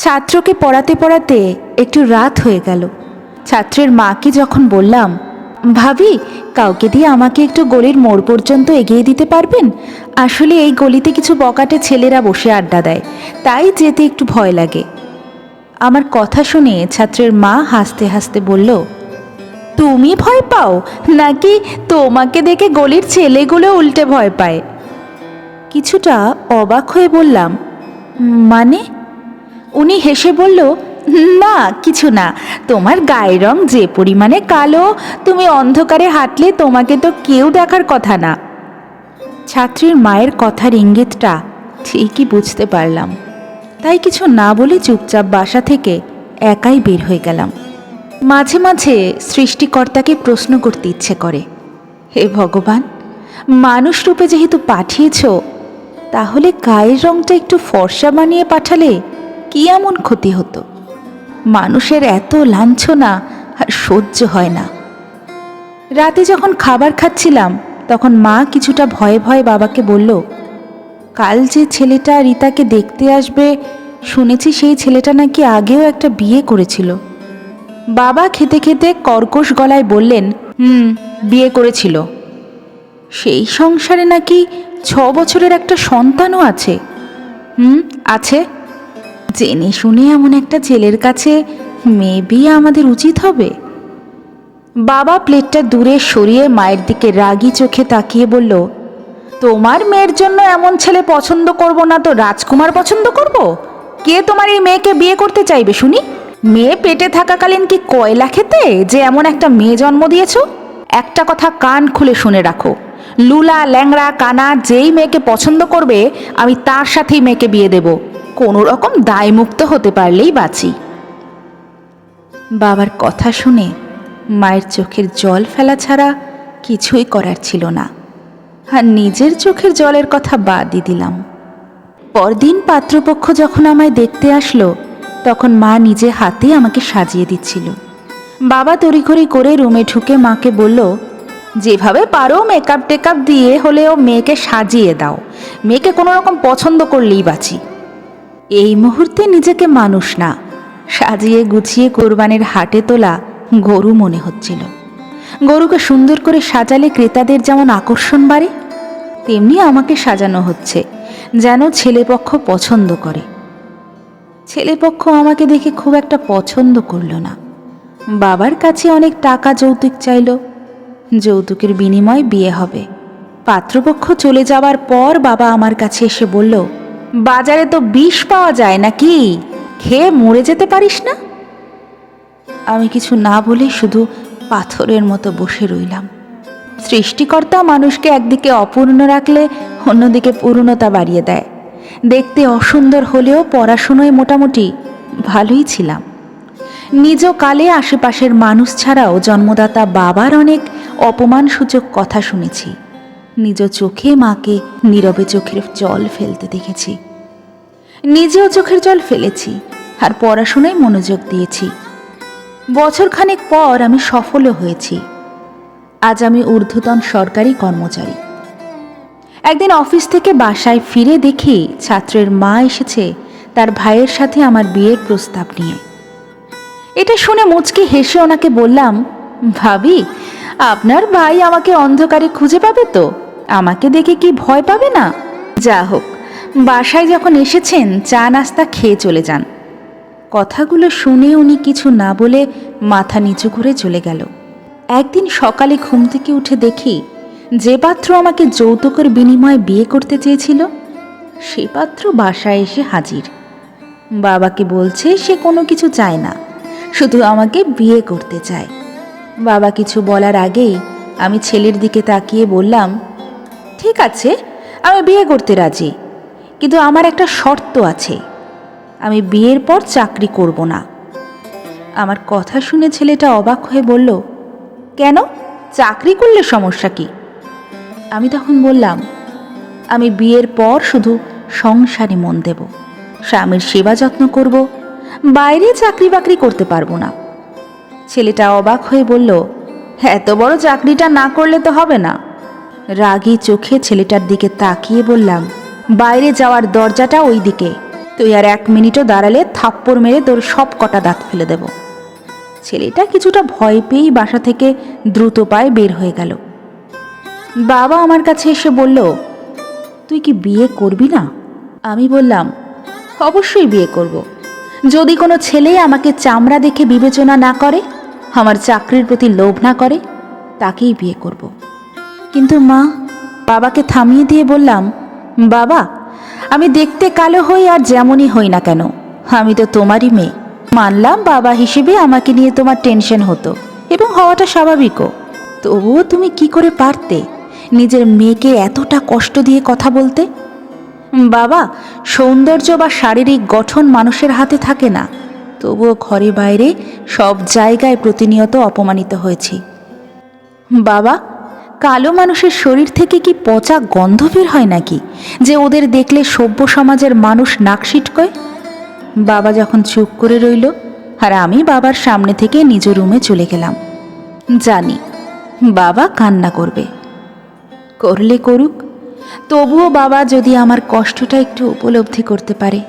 ছাত্রকে পড়াতে পড়াতে একটু রাত হয়ে গেল। ছাত্রের মাকে যখন বললাম, ভাবি কাউকে দিয়ে আমাকে একটু গলির মোড় পর্যন্ত এগিয়ে দিতে পারবেন? আসলে এই গলিতে কিছু বকাটে ছেলেরা বসে আড্ডা দেয়, তাই যেতে একটু ভয় লাগে। আমার কথা শুনে ছাত্রের মা হাসতে হাসতে বলল, তুমি ভয় পাও নাকি তোমাকে দেখে গলির ছেলেগুলো উল্টে ভয় পায়? কিছুটা অবাক হয়ে বললাম, মানে? উনি হেসে বলল, না কিছু না, তোমার গায়ের রং যে পরিমাণে কালো, তুমি অন্ধকারে হাঁটলে তোমাকে তো কেউ দেখার কথা না। ছাত্রীর মায়ের কথার ইঙ্গিতটা ঠিকই বুঝতে পারলাম, তাই কিছু না বলে চুপচাপ বাসা থেকে একাই বের হয়ে গেলাম। মাঝে মাঝে সৃষ্টিকর্তাকে প্রশ্ন করতে ইচ্ছে করে, হে ভগবান, মানুষ রূপে যেহেতু পাঠিয়েছ, তাহলে গায়ের রংটা একটু ফর্সা বানিয়ে পাঠালে কি এমন ক্ষতি হতো? মানুষের এত লাঞ্ছনা আর সহ্য হয় না। রাতে যখন খাবার খাচ্ছিলাম তখন মা কিছুটা ভয়ে ভয়ে বাবাকে বলল, কাল যে ছেলেটা রিতাকে দেখতে আসবে, শুনেছি সেই ছেলেটা নাকি আগেও একটা বিয়ে করেছিল। বাবা খেতে খেতে কর্কশ গলায় বললেন, বিয়ে করেছিল। সেই সংসারে নাকি 6 বছরের একটা সন্তানও আছে। আছে। জেনে শুনে এমন একটা ছেলের কাছে মেয়ে বিয়ে আমাদের উচিত হবে? বাবা প্লেটটা দূরে সরিয়ে মায়ের দিকে রাগী চোখে তাকিয়ে বলল, তোমার মেয়ের জন্য এমন ছেলে পছন্দ করব না তো রাজকুমার পছন্দ করব? কে তোমার এই মেয়েকে বিয়ে করতে চাইবে শুনি? মেয়ে পেটে থাকাকালীন কি কয়লা খেতে যে এমন একটা মেয়ে জন্ম দিয়েছ? একটা কথা কান খুলে শুনে রাখো, লুলা ল্যাংড়া কানা যেই মেয়েকে পছন্দ করবে আমি তার সাথেই মেয়েকে বিয়ে দেব। কোনো রকম দায়মুক্ত হতে পারলেই বাঁচি। বাবার কথা শুনে মায়ের চোখের জল ফেলা ছাড়া কিছুই করার ছিল না, আর নিজের চোখের জলের কথা বাদই দিলাম। পরদিন পাত্রপক্ষ যখন আমায় দেখতে আসলো, তখন মা নিজে হাতে আমাকে সাজিয়ে দিচ্ছিল। বাবা তড়িঘড়ি করে রুমে ঢুকে মাকে বলল, যেভাবে পারো মেকআপ টেকআপ দিয়ে হলেও মেয়েকে সাজিয়ে দাও, মেয়েকে কোনো রকম পছন্দ করলেই বাঁচি। এই মুহূর্তে নিজেকে মানুষ না, সাজিয়ে গুছিয়ে কোরবানির হাটে তোলা গরু মনে হচ্ছিল। গরুকে সুন্দর করে সাজালে ক্রেতাদের যেমন আকর্ষণ বাড়ে, তেমনি আমাকে সাজানো হচ্ছে যেন ছেলেপক্ষ পছন্দ করে। ছেলেপক্ষ আমাকে দেখে খুব একটা পছন্দ করল না। বাবার কাছে অনেক টাকা যৌতুক চাইল, যৌতুকের বিনিময়ে বিয়ে হবে। পাত্রপক্ষ চলে যাওয়ার পর বাবা আমার কাছে এসে বলল, বাজারে তো বিষ পাওয়া যায় নাকি, খেয়ে মরে যেতে পারিস না? আমি কিছু না বলে শুধু পাথরের মতো বসে রইলাম। সৃষ্টিকর্তা মানুষকে একদিকে অপূর্ণ রাখলে অন্যদিকে পূর্ণতা বাড়িয়ে দেয়। দেখতে অসুন্দর হলেও পড়াশুনোয় মোটামুটি ভালোই ছিলাম। নিজ কালে আশেপাশের মানুষ ছাড়াও জন্মদাতা বাবার অনেক অপমানসূচক কথা শুনেছি। নিজ চোখে মাকে নীরবে চোখের জল ফেলতে দেখেছি, নিজেও চোখের জল ফেলেছি, আর পড়াশোনায় মনোযোগ দিয়েছি। বছরখানেক পর আমি সফলও হয়েছি। আজ আমি ঊর্ধ্বতন সরকারি কর্মচারী। একদিন অফিস থেকে বাসায় ফিরে দেখি ছাত্রের মা এসেছে তার ভাইয়ের সাথে আমার বিয়ের প্রস্তাব নিয়ে। এটা শুনে মুচকি হেসে ওনাকে বললাম, ভাবি আপনার ভাই আমাকে অন্ধকারে খুঁজে পাবে তো? আমাকে দেখে কি ভয় পাবে না? যা হোক, বাসায় যখন এসেছেন চা নাস্তা খেয়ে চলে যান। কথাগুলো শুনে উনি কিছু না বলে মাথা নিচু করে চলে গেল। একদিন সকালে ঘুম থেকে উঠে দেখি যে পাত্র আমাকে যৌতুকের বিনিময়ে বিয়ে করতে চেয়েছিল সে পাত্র বাসায় এসে হাজির। বাবাকে বলছে সে কোনো কিছু চায় না, শুধু আমাকে বিয়ে করতে চায়। বাবা কিছু বলার আগেই আমি ছেলের দিকে তাকিয়ে বললাম, ঠিক আছে, আমি বিয়ে করতে রাজি, কিন্তু আমার একটা শর্ত আছে, আমি বিয়ের পর চাকরি করব না। আমার কথা শুনে ছেলেটা অবাক হয়ে বলল, কেন, চাকরি করলে সমস্যা কি? আমি তখন বললাম, আমি বিয়ের পর শুধু সংসারে মন দেব, স্বামীর সেবা যত্ন করব, বাইরে চাকরি বাকরি করতে পারবো না। ছেলেটা অবাক হয়ে বলল, এত বড় চাকরিটা না করলে তো হবে না। রাগী চোখে ছেলেটার দিকে তাকিয়ে বললাম, বাইরে যাওয়ার দরজাটা ওই দিকে, তুই আর 1 মিনিটও দাঁড়ালে থাপ্পড় মেরে তোর সব কটা দাঁত ফেলে দেব। ছেলেটা কিছুটা ভয় পেয়েই বাসা থেকে দ্রুত পায়ে বের হয়ে গেল। বাবা আমার কাছে এসে বলল, তুই কি বিয়ে করবি না? আমি বললাম, অবশ্যই বিয়ে করব। যদি কোনো ছেলে আমাকে চামড়া দেখে বিবেচনা না করে, আমার চাকরির প্রতি লোভ না করে, তাকেই বিয়ে করব। কিন্তু মা, বাবাকে থামিয়ে দিয়ে বললাম, বাবা, আমি দেখতে কালো হই আর যেমনই হই না কেন, আমি তো তোমারই মেয়ে। মানলাম বাবা হিসেবে আমাকে নিয়ে তোমার টেনশন হতো এবং হওয়াটা স্বাভাবিকও, তবুও তুমি কি করে পারতে নিজের মেয়েকে এতটা কষ্ট দিয়ে কথা বলতে? বাবা, সৌন্দর্য বা শারীরিক গঠন মানুষের হাতে থাকে না, তবুও ঘরে বাইরে সব জায়গায় প্রতিনিয়ত অপমানিত হয়েছি। বাবা, কালো মানুষের শরীর থেকে কি পচা গন্ধ বের হয় নাকি যে ওদের দেখলে সভ্য সমাজের মানুষ নাক সিটকয়? বাবা যখন চুপ করে রইল, আর আমি বাবার সামনে থেকে নিজ রুমে চলে গেলাম। জানি বাবা কান্না করবে, করলে করুক, তবুও বাবা যদি আমার কষ্টটা একটু উপলব্ধি করতে পারে।